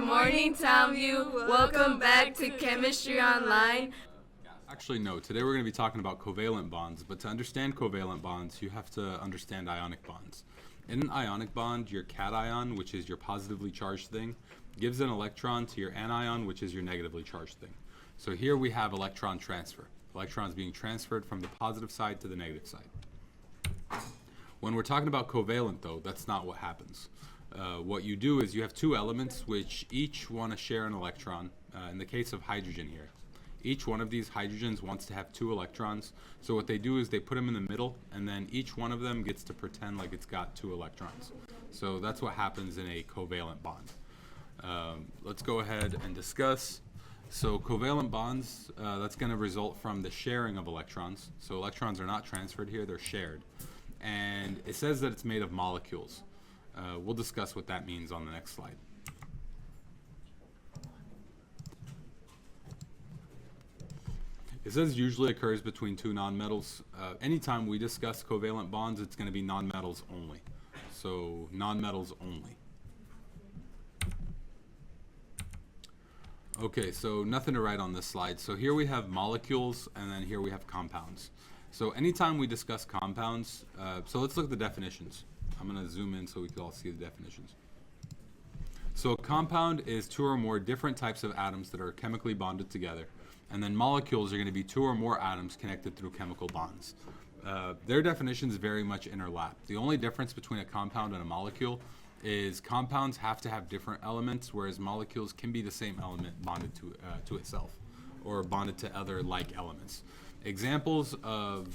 morning, Townview. Welcome back to Chemistry Online. Actually, no. Today we're going to be talking about covalent bonds, but to understand covalent bonds, you have to understand ionic bonds. In an ionic bond, your cation, which is your positively charged thing, gives an electron to your anion, which is your negatively charged thing. So here we have electron transfer. Electrons being transferred from the positive side to the negative side. When we're talking about covalent, though, that's not what happens. What you do is you have two elements which each want to share an electron. In the case of hydrogen here, each one of these hydrogens wants to have two electrons. So what they do is they put them in the middle, and then each one of them gets to pretend like it's got two electrons. So that's what happens in a covalent bond. Let's go ahead and discuss. So covalent bonds, that's going to result from the sharing of electrons. So electrons are not transferred here, they're shared. And it says that it's made of molecules. We'll discuss what that means on the next slide. It says usually occurs between two nonmetals. Anytime we discuss covalent bonds, it's going to be nonmetals only. So nonmetals only. Okay, so nothing to write on this slide. So here we have molecules, and then here we have compounds. So anytime we discuss compounds, so let's look at the definitions. I'm going to zoom in so we can all see the definitions. So a compound is two or more different types of atoms that are chemically bonded together. And then molecules are going to be two or more atoms connected through chemical bonds. Their definitions very much interlap. The only difference between a compound and a molecule is compounds have to have different elements, whereas molecules can be the same element bonded to itself or bonded to other like elements. Examples of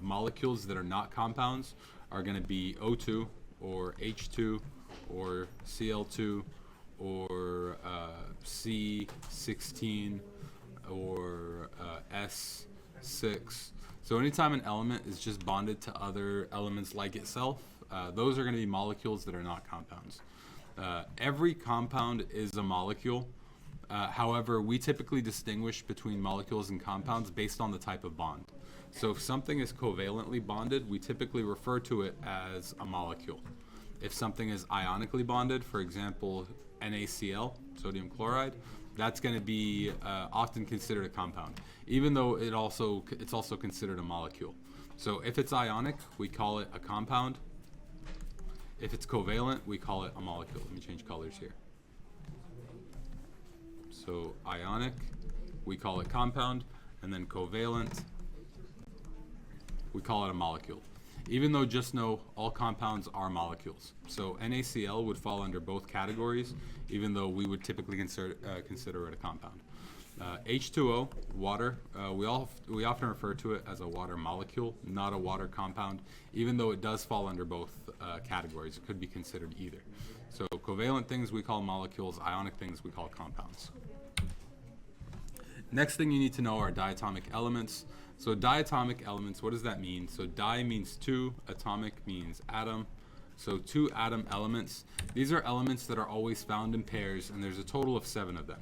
molecules that are not compounds are going to be O2 or H2 or Cl2 or C16 or S6. So anytime an element is just bonded to other elements like itself, those are going to be molecules that are not compounds. Every compound is a molecule. However, we typically distinguish between molecules and compounds based on the type of bond. So if something is covalently bonded, we typically refer to it as a molecule. If something is ionically bonded, for example, NaCl, sodium chloride, that's going to be often considered a compound, even though it's also considered a molecule. So if it's ionic, we call it a compound. If it's covalent, we call it a molecule. Let me change colors here. So ionic, we call it compound, and then covalent, we call it a molecule. Even though just know all compounds are molecules. So NaCl would fall under both categories, even though we would typically consider it a compound. H2O, water, we often refer to it as a water molecule, not a water compound, even though it does fall under both categories. It could be considered either. So covalent things we call molecules, ionic things we call compounds. Next thing you need to know are diatomic elements. So diatomic elements, what does that mean? So di means two, atomic means atom. So two atom elements. These are elements that are always found in pairs, and there's a total of 7 of them.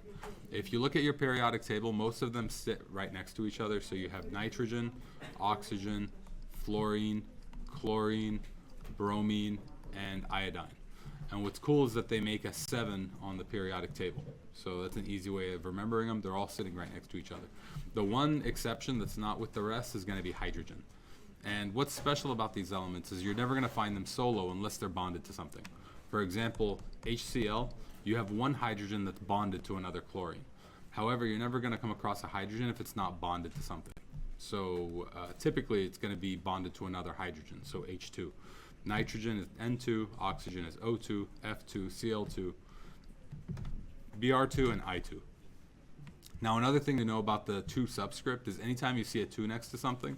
If you look at your periodic table, most of them sit right next to each other. So you have nitrogen, oxygen, fluorine, chlorine, bromine, and iodine. And what's cool is that they make a 7 on the periodic table. So that's an easy way of remembering them. They're all sitting right next to each other. The one exception that's not with the rest is going to be hydrogen. And what's special about these elements is you're never going to find them solo unless they're bonded to something. For example, HCl, you have one hydrogen that's bonded to another chlorine. However, you're never going to come across a hydrogen if it's not bonded to something. So typically it's going to be bonded to another hydrogen, so H2. Nitrogen is N2, oxygen is O2, F2, Cl2, Br2, and I2. Now another thing to know about the 2 subscript is anytime you see a 2 next to something,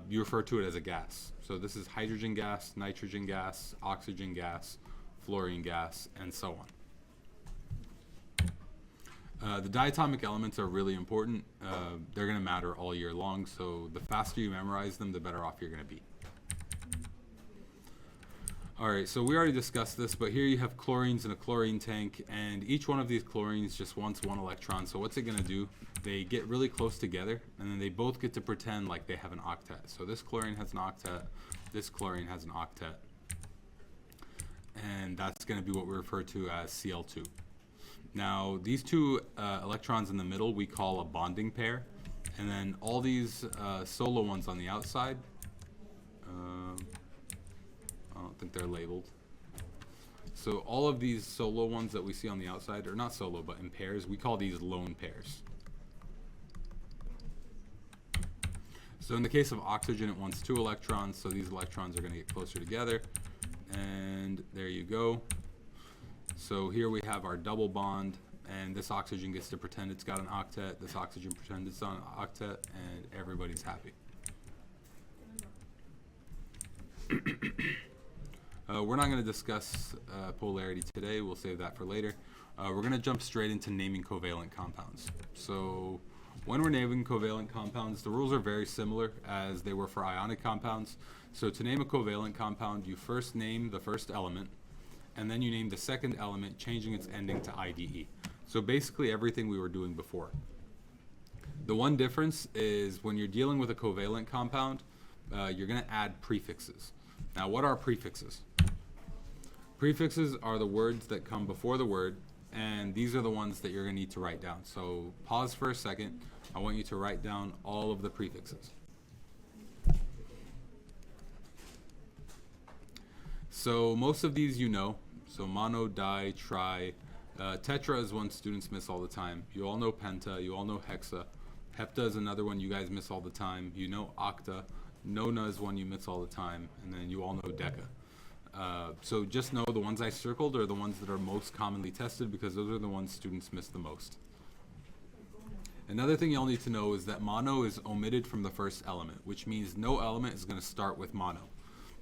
you refer to it as a gas. So this is hydrogen gas, nitrogen gas, oxygen gas, fluorine gas, and so on. The diatomic elements are really important. They're going to matter all year long, so the faster you memorize them, the better off you're going to be. Alright, so we already discussed this, but here you have chlorines in a chlorine tank, and each one of these chlorines just wants 1 electron. So what's it going to do? They get really close together, and then they both get to pretend like they have an octet. So this chlorine has an octet, this chlorine has an octet, and that's going to be what we refer to as Cl2. Now, these two electrons in the middle we call a bonding pair, and then all these solo ones on the outside, I don't think they're labeled. So all of these solo ones that we see on the outside, or not solo, but in pairs, we call these lone pairs. So in the case of oxygen, it wants 2 electrons, so these electrons are going to get closer together. And there you go. So here we have our double bond, and this oxygen gets to pretend it's got an octet, this oxygen pretends it's on an octet, and everybody's happy. We're not going to discuss polarity today. We'll save that for later. We're going to jump straight into naming covalent compounds. So when we're naming covalent compounds, the rules are very similar as they were for ionic compounds. So to name a covalent compound, you first name the first element, and then you name the second element, changing its ending to IDE. So basically everything we were doing before. The one difference is when you're dealing with a covalent compound, you're going to add prefixes. Now, what are prefixes? Prefixes are the words that come before the word, and these are the ones that you're going to need to write down. So pause for a second. I want you to write down all of the prefixes. So most of these you know. So mono, di, tri. Tetra is one students miss all the time. You all know penta. You all know hexa. Hepta is another one you guys miss all the time. You know octa. Nona is one you miss all the time. And then you all know deca. So just know the ones I circled are the ones that are most commonly tested because those are the ones students miss the most. Another thing you'll need to know is that mono is omitted from the first element, which means no element is going to start with mono.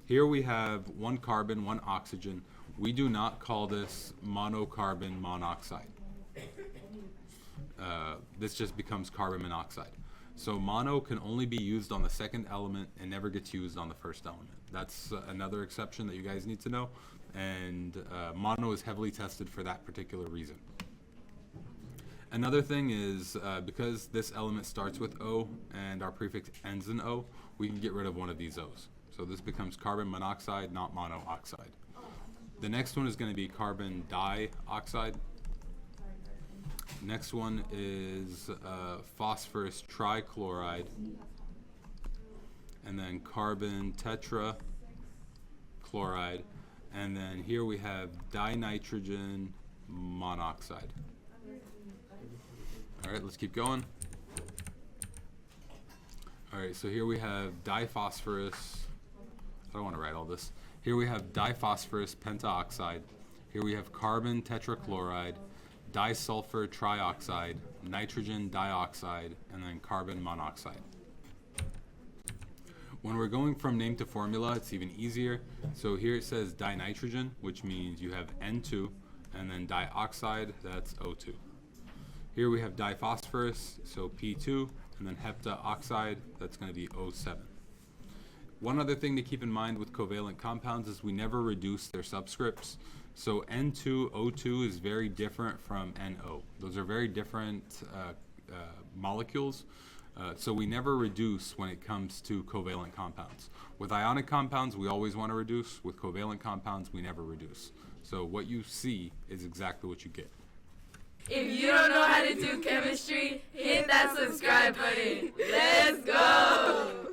Here we have 1 carbon, 1 oxygen. We do not call this monocarbon monoxide. This just becomes carbon monoxide. So mono can only be used on the second element and never gets used on the first element. That's another exception that you guys need to know. And mono is heavily tested for that particular reason. Another thing is because this element starts with O and our prefix ends in O, we can get rid of one of these O's. So this becomes carbon monoxide, not monooxide. The next one is going to be carbon dioxide. Next one is phosphorus trichloride. And then carbon tetrachloride. And then here we have dinitrogen monoxide. All right, let's keep going. All right, so here we have diphosphorus. I don't want to write all this. Here we have diphosphorus pentaoxide. Here we have carbon tetrachloride, disulfur trioxide, nitrogen dioxide, and then carbon monoxide. When we're going from name to formula, it's even easier. So here it says dinitrogen, which means you have N2, and then dioxide, that's O2. Here we have diphosphorus, so P2, and then heptaoxide, that's going to be O7. One other thing to keep in mind with covalent compounds is we never reduce their subscripts. So N2O2 is very different from NO. Those are very different molecules. So we never reduce when it comes to covalent compounds. With ionic compounds, we always want to reduce. With covalent compounds, we never reduce. So what you see is exactly what you get. If you don't know how to do chemistry, hit that subscribe button. Let's go!